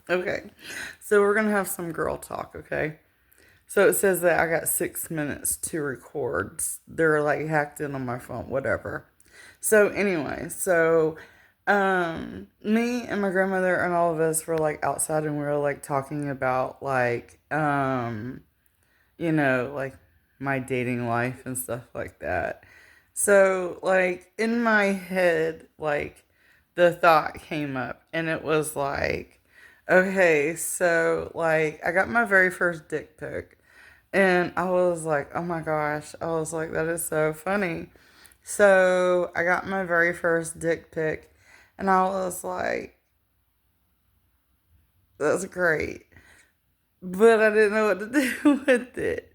Okay. So we're going to have some girl talk, okay? So it says that I got 6 minutes to record. They're like hacked in on my phone, whatever. So anyway, me and my grandmother and all of us were like outside and we were like talking about like my dating life and stuff like that. So like in my head, like the thought came up and it was like, okay, so like I got my very first dick pic and I was like, oh my gosh, I was like, that is so funny. So I got my very first dick pic and I was like, that's great. But I didn't know what to do with it.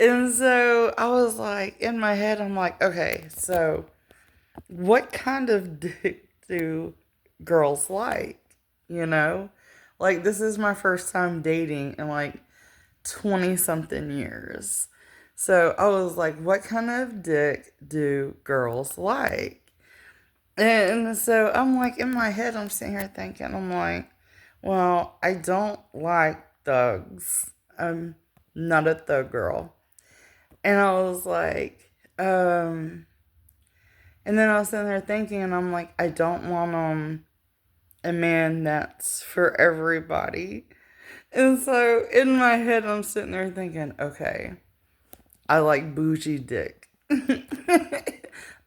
And so I was like, in my head, I'm like, okay, so what kind of dick do girls like? You know? Like, this is my first time dating in like 20 something years. So I was like, what kind of dick do girls like? And so I'm like, in my head, I'm sitting here thinking, I'm like, well, I don't like thugs. I'm not a thug girl. And I was like, and then I was sitting there thinking, and I'm like, I don't want a man that's for everybody. And so in my head, I'm sitting there thinking, okay, I like bougie dick.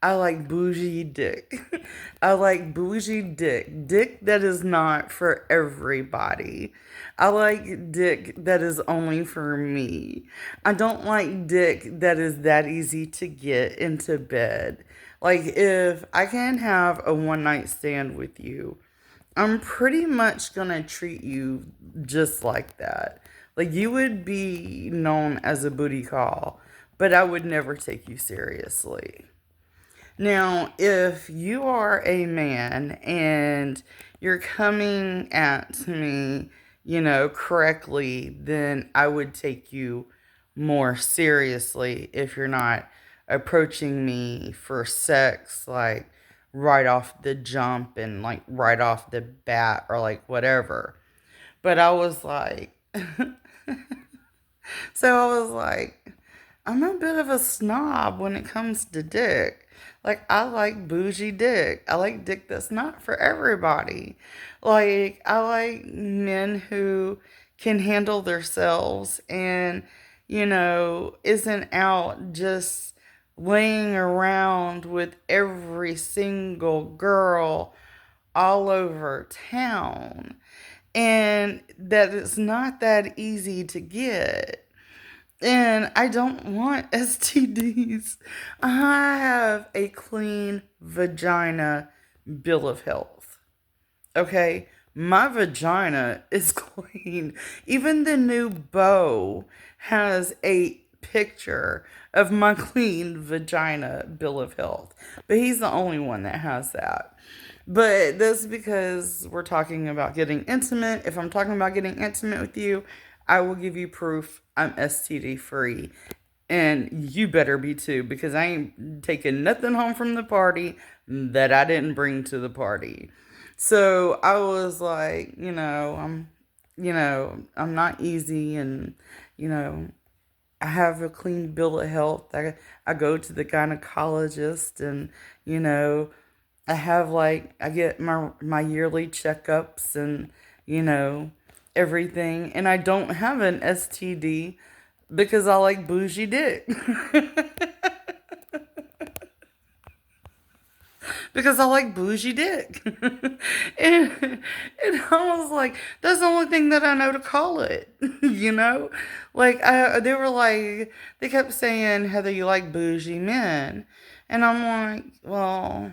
I like bougie dick. I like bougie dick. Dick that is not for everybody. I like dick that is only for me. I don't like dick that is that easy to get into bed. Like, if I can have a one night stand with you, I'm pretty much gonna treat you just like that. Like, you would be known as a booty call, but I would never take you seriously. Now, if you are a man and you're coming at me, correctly, then I would take you more seriously if you're not approaching me for sex, like right off the jump and like right off the bat or like whatever. But I was like, so I was like, I'm a bit of a snob when it comes to dick. Like, I like bougie dick. I like dick that's not for everybody. Like, I like men who can handle themselves and, isn't out just laying around with every single girl all over town. And that it's not that easy to get. And I don't want STDs. I have a clean vagina bill of health. Okay? My vagina is clean. Even the new beau has a picture of my clean vagina bill of health. But he's the only one that has that. But that's because we're talking about getting intimate. If I'm talking about getting intimate with you, I will give you proof I'm STD free. And you better be too, because I ain't taking nothing home from the party that I didn't bring to the party. So I was like, I'm not easy, and you know, I have a clean bill of health. I go to the gynecologist, and you know, I get my yearly checkups and you know everything, and I don't have an STD because I like bougie dick. Because I like bougie dick. And I was like, that's the only thing that I know to call it, you know? They kept saying, Heather, you like bougie men. And I'm like, well,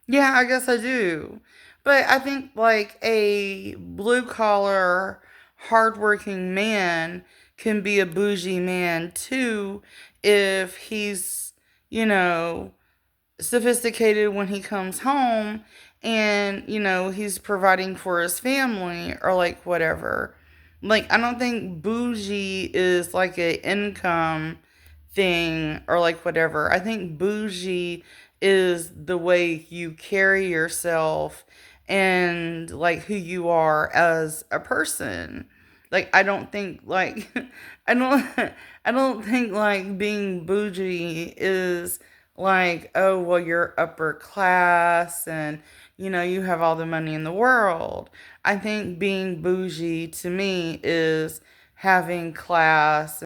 yeah, I guess I do. But I think like a blue collar, hardworking man can be a bougie man too if he's, you know, sophisticated when he comes home and, he's providing for his family or like whatever. Like, I don't think bougie is like a income thing or like whatever. I think bougie is the way you carry yourself and like who you are as a person. Like I don't think like I don't I don't think like being bougie is like, oh well, you're upper class and you have all the money in the world. I think being bougie to me is having class